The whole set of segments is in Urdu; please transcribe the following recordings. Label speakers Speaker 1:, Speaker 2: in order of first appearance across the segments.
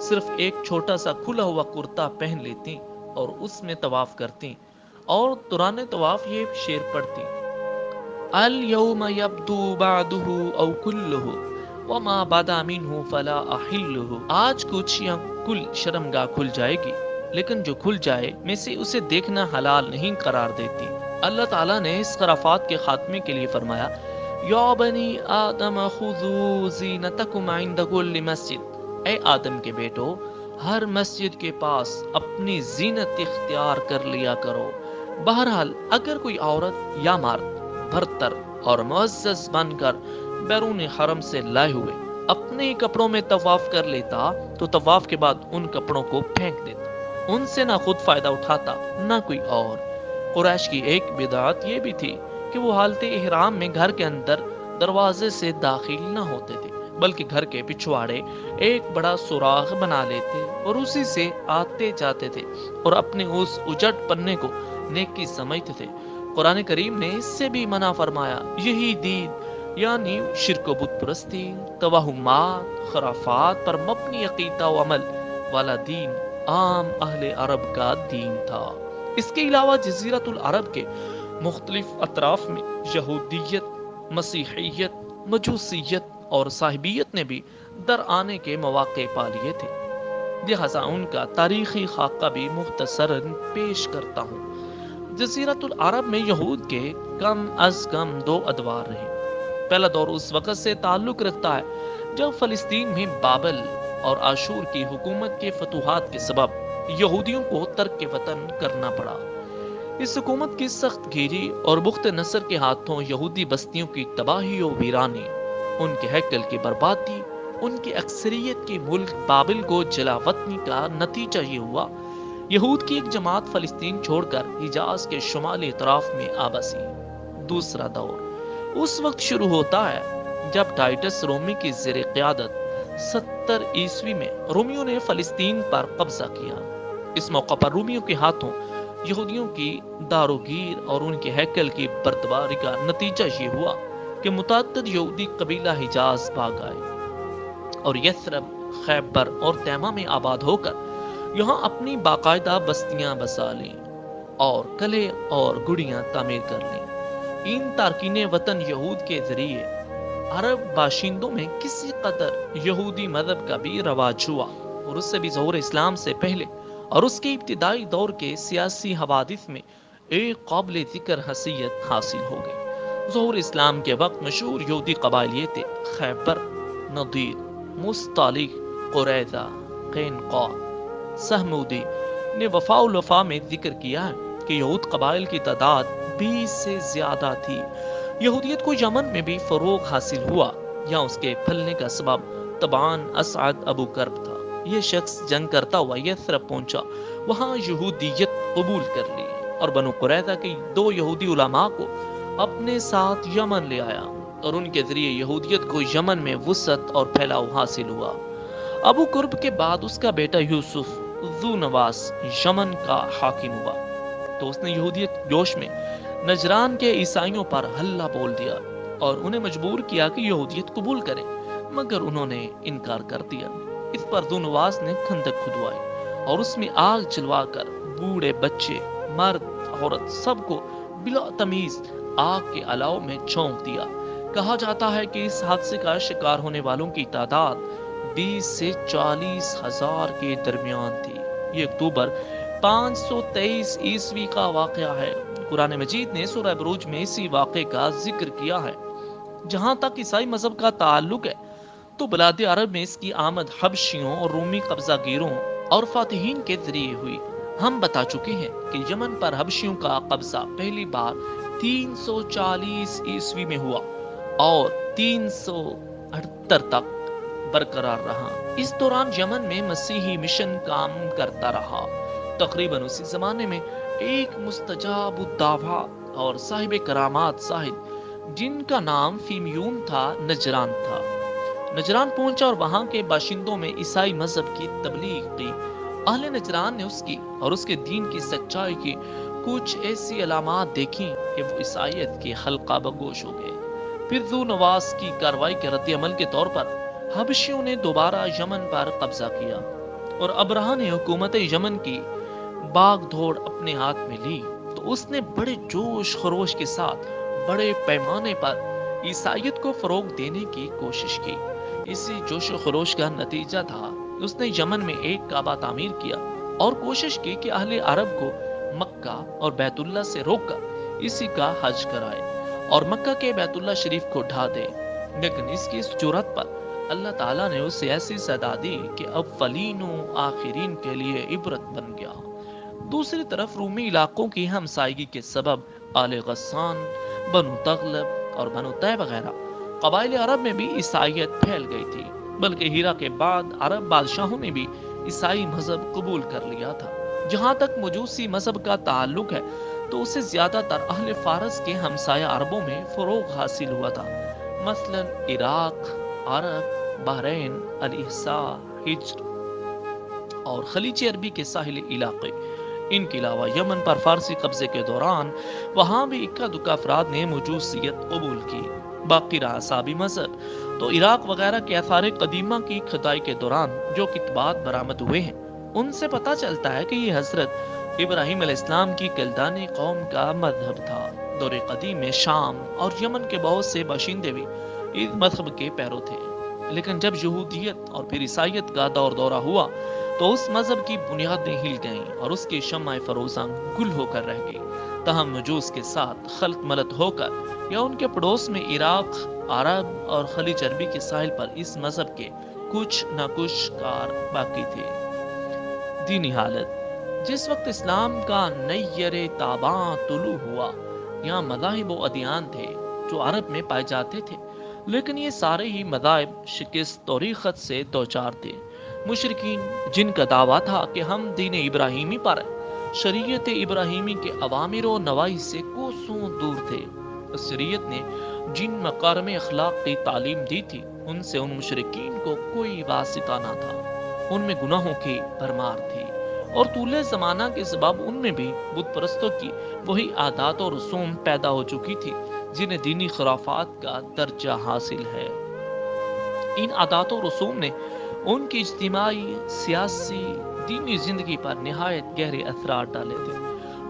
Speaker 1: صرف ایک چھوٹا سا کھلا ہوا کرتا پہن لیتی اور اس میں طواف کرتی اور دوران طواف یہ شعر پڑھتی: اليوم يبدو بعده او كله وما بدا منه فلا احله. آج کچھ یا کل شرمگاہ کھل جائے گی، لیکن جو کھل جائے میں سے اسے دیکھنا حلال نہیں قرار دیتی. اللہ تعالیٰ نے اس خرافات کے خاتمے کے لیے فرمایا: یا بنی آدم خذوا زینتکم عند کل مسجد. اے آدم کے بیٹو، ہر مسجد کے پاس اپنی زینت اختیار کر لیا کرو. بہرحال اگر کوئی عورت یا مرد برتر اور معزز بن کر بیرون حرم سے لائے ہوئے اپنے ہی کپڑوں میں طواف کر لیتا تو طواف کے بعد ان کپڑوں کو پھینک دیتا. ان سے نہ خود فائدہ اٹھاتا نہ کوئی اور. قریش کی ایک بدعت یہ بھی تھی کہ وہ حالت احرام میں گھر کے اندر دروازے سے داخل نہ ہوتے تھے، بلکہ گھر کے پچھواڑے ایک بڑا سوراخ بنا لیتے اور اسی سے آتے جاتے تھے اور اپنے اس اجڑ پنے کو نیکی سمجھتے تھے. قرآن کریم نے اس سے بھی منع فرمایا. یہی دین یعنی شرک و بت پرستی، توہمات، خرافات پر مبنی عقیدہ و عمل والا دین عام اہل عرب کا دین تھا. اس کے علاوہ جزیرۃ العرب کے مختلف اطراف میں یہودیت، مسیحیت، مجوسیت اور صاحبیت نے بھی در آنے کے مواقع پا لیے تھے. لہذا ان کا تاریخی خاکہ بھی مختصراً پیش کرتا ہوں. جزیرۃ العرب میں یہود کے کم از کم 2 ادوار رہے. پہلا دور اس وقت سے تعلق رکھتا ہے جب فلسطین میں بابل اور آشور کی حکومت کے فتوحات کے سبب یہودیوں کو ترک وطن کرنا پڑا. اس حکومت کی سخت گیری اور بخت نصر کے ہاتھوں یہودی بستیوں کی تباہی و ویرانی، ان کے ہیکل کی بربادی، ان کی اکثریت کے ملک بابل کو جلا وطنی کا نتیجہ یہ ہوا یہود کی ایک جماعت فلسطین چھوڑ کر حجاز کے شمالی اطراف میں آ بسی. دوسرا دور اس وقت شروع ہوتا ہے جب ٹائٹس رومی کی زیر قیادت 70 عیسوی میں رومیوں نے فلسطین پر قبضہ کیا. اس موقع پر رومیوں کے ہاتھوں یہودیوں کی داروگیر اور ان کے ہیکل کی بردباری کا نتیجہ یہ ہوا کہ متعدد یہودی قبیلہ حجاز بھاگ آئے اور یثرب، خیبر اور تیمہ میں آباد ہو کر یہاں اپنی باقاعدہ بستیاں بسا لیں اور قلعے اور گڑیاں تعمیر کر لیں. ان تارکین وطن یہود کے ذریعے عرب باشندوں میں کسی قدر یہودی مذہب کا بھی رواج ہوا اور اس سے بھی ظہور اسلام سے پہلے اور اس کے ابتدائی دور کے سیاسی حوادث میں ایک قابل ذکر حیثیت حاصل ہو گئی. ظہور اسلام کے وقت مشہور یہودی قبائل یہ تھے: خیبر، نضیر، مستعلق، قریظہ، قینقاع. سہمودی نے وفا الوفا میں ذکر کیا ہے کہ یہود قبائل کی تعداد 20 سے زیادہ تھی. یہودیت کو یمن میں بھی فروغ حاصل ہوا یا اس کے پھلنے کا سبب طبعاً اسعد ابو کرب تھا. یہ شخص جنگ کرتا ہوا یثرب پہنچا، وہاں یہودیت قبول کر لی اور بنو قریظہ کے 2 یہودی علماء کو اپنے ساتھ یمن لے آیا اور ان کے ذریعے یہودیت کو یمن میں وسعت اور پھیلاؤ حاصل ہوا. ابو کرب کے بعد اس کا بیٹا یوسف ذو نواس یمن کا حاکم ہوا تو اس نے یہودیت جوش میں نجران کے عیسائیوں پر حلہ بول دیا اور انہیں مجبور کیا کہ یہودیت قبول کریں، مگر انہوں نے انکار کر دیا. اس پر ذو نواس نے خندق کھدوائی اور اس میں آگ جلوا کر بوڑھے، بچے، مرد، عورت سب کو بلا تمیز آگ کے الاؤ میں جھونک دیا. کہا جاتا ہے کہ اس حادثے کا شکار ہونے والوں کی تعداد 20 سے 40 ہزار کے درمیان تھی. یہ اکتوبر 523 عیسوی کا واقعہ ہے. قرآن مجید نے سورہ بروج میں اسی واقعے کا ذکر کیا ہے. جہاں تک عیسائی مذہب کا تعلق ہے تو بلاد عرب میں اس کی آمد حبشیوں اور رومی قبضہ گیروں اور فاتحین کے ذریعے ہوئی. ہم بتا چکے ہیں کہ یمن پر حبشیوں کا قبضہ پہلی بار 340 عیسوی میں ہوا اور 378 تک برقرار رہا. اس دوران یمن میں مسیحی مشن کام کرتا رہا. تقریباً اسی زمانے میں ایک مستجاب الدعویٰ اور صاحب کرامات صاحب جن کا نام فیمیون تھا نجران تھا. نجران پہنچا اور وہاں کے باشندوں میں عیسائی مذہب کی تبلیغ کی. اہل نجران نے اس کی اور اس کے دین کی سچائی کی کچھ ایسی علامات دیکھیں کہ وہ عیسائیت کے حلقہ بگوش ہو گئے. پھر ذو نواس کی کارروائی کے رد عمل کے طور پر حبشیوں نے دوبارہ یمن پر قبضہ کیا اور ابرہہ نے حکومت یمن کی باغ دوڑ اپنے ہاتھ میں لی تو اس نے بڑے جوش خروش کے ساتھ بڑے پیمانے پر عیسائیت کو فروغ دینے کی کوشش کی۔ اسی جوش و خروش کا نتیجہ تھا اس نے یمن میں ایک کعبہ تعمیر کیا اور کوشش کی کہ اہل عرب کو مکہ اور بیت اللہ سے روک کر اسی کا حج کرائے اور مکہ کے بیت اللہ شریف کو ڈھا دے، لیکن اس کی اس جرات پر اللہ تعالیٰ نے اسے ایسی سزا دی کہ اولین و آخرین کے لیے عبرت بن گیا۔ دوسری طرف رومی علاقوں کی ہمسائیگی کے سبب آل غسان، بنو تغلب اور بنو طے وغیرہ قبائل عرب میں بھی عیسائیت پھیل گئی تھی، بلکہ ہیرا کے بعد عرب بادشاہوں نے بھی عیسائی مذہب قبول کر لیا تھا۔ جہاں تک مجوسی مذہب کا تعلق ہے تو اسے زیادہ تر اہل فارس کے ہمسایہ عربوں میں فروغ حاصل ہوا تھا، مثلا عراق، عرب، بحرین، الاحساء، ہجر اور خلیج عربی کے ساحلی علاقے۔ ان کے علاوہ یمن پر فارسی قبضے کے دوران وہاں بھی اکا دکا افراد نے مجوسیت قبول کی۔ باقی رہا عیسائی مذہب تو عراق وغیرہ کے آثار قدیمہ کی کھدائی کے دوران جو کتبات برآمد ہوئے ہیں ان سے پتہ چلتا ہے کہ یہ حضرت ابراہیم علیہ السلام کی کلدانی قوم کا مذہب تھا۔ دور قدیم میں شام اور یمن کے بہت سے باشندے بھی اس مذہب کے پیرو تھے، لیکن جب یہودیت اور پھر عیسائیت کا دور دورہ ہوا تو اس مذہب کی بنیادیں ہل گئیں اور اس کی شمع فروزاں گل ہو کر رہ گئی۔ تاہم مجوس کے ساتھ خلط ملط ہو کر یا ان کے پڑوس میں عراق، عرب اور خلیج عربی کے ساحل پر اس مذہب کے کچھ نہ کچھ کار باقی تھے۔ دینی حالت جس وقت اسلام کا نیر تاباں طلوع ہوا، یہاں مذاہب و ادیان تھے جو عرب میں پائے جاتے تھے، لیکن یہ سارے ہی مذاہب شکست اور ریخت سے دوچار تھے۔ مشرکین جن کا دعویٰ تھا کہ ہم دین ابراہیمی پر شریعت ابراہیمی کے اوامر و نواہی سے کوسوں دور تھے۔ اس شریعت نے جن مکارم اخلاق کی تعلیم دی تھی ان سے ان مشرکین کو کوئی واسطہ نہ تھا، ان میں گناہوں کی بھرمار تھی اور طول زمانہ کے سبب ان میں بھی بت پرستوں کی وہی عادات و رسوم پیدا ہو چکی تھی جنہیں دینی خرافات کا درجہ حاصل ہے۔ ان عادات و رسوم نے ان کی اجتماعی، سیاسی، دینی زندگی پر نہایت گہرے اثرات ڈالے تھے۔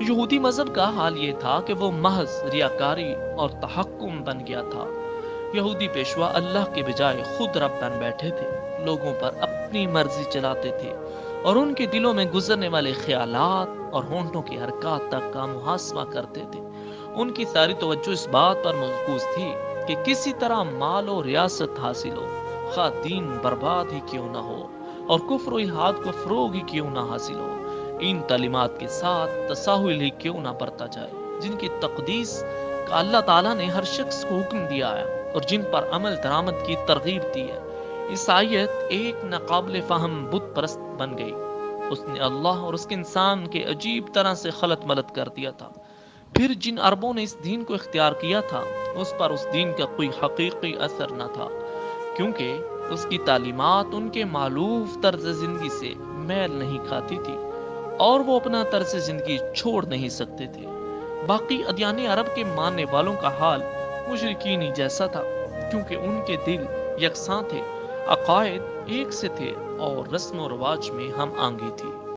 Speaker 1: یہودی مذہب کا حال یہ تھا کہ وہ محض ریاکاری اور تحکم بن گیا تھا۔ یہودی پیشوا اللہ کے بجائے خود رب بن بیٹھے تھے، لوگوں پر اپنی مرضی چلاتے تھے اور ان کے دلوں میں گزرنے والے خیالات اور ہونٹوں کی حرکات تک کا محاسبہ کرتے تھے۔ ان کی ساری توجہ اس بات پر مرکوز تھی کہ کسی طرح مال و ریاست حاصل ہو، خواہ دین برباد ہی کیوں نہ ہو اور کفر و الحاد کو فروغ ہی کیوں نہ حاصل ہو۔ ان تعلیمات کے ساتھ تساہل ہی کیوں نہ برتا جائے جن کی تقدیس کا اللہ تعالیٰ نے ہر شخص کو حکم دیا ہے اور جن پر عمل درآمد کی ترغیب دی ہے۔ عیسائیت ایک ناقابل فہم بت پرست بن گئی۔ اس نے اللہ اور اس کے انسان کے عجیب طرح سے خلط ملط کر دیا تھا۔ پھر جن عربوں نے اس دین کو اختیار کیا تھا اس پر اس دین کا کوئی حقیقی اثر نہ تھا، کیونکہ اس کی تعلیمات ان کے مألوف طرز زندگی سے میل نہیں کھاتی تھی اور وہ اپنا طرز زندگی چھوڑ نہیں سکتے تھے۔ باقی ادیان عرب کے ماننے والوں کا حال مشرکین ہی جیسا تھا، کیونکہ ان کے دل یکساں تھے، عقائد ایک سے تھے اور رسم و رواج میں ہم آہنگی تھی۔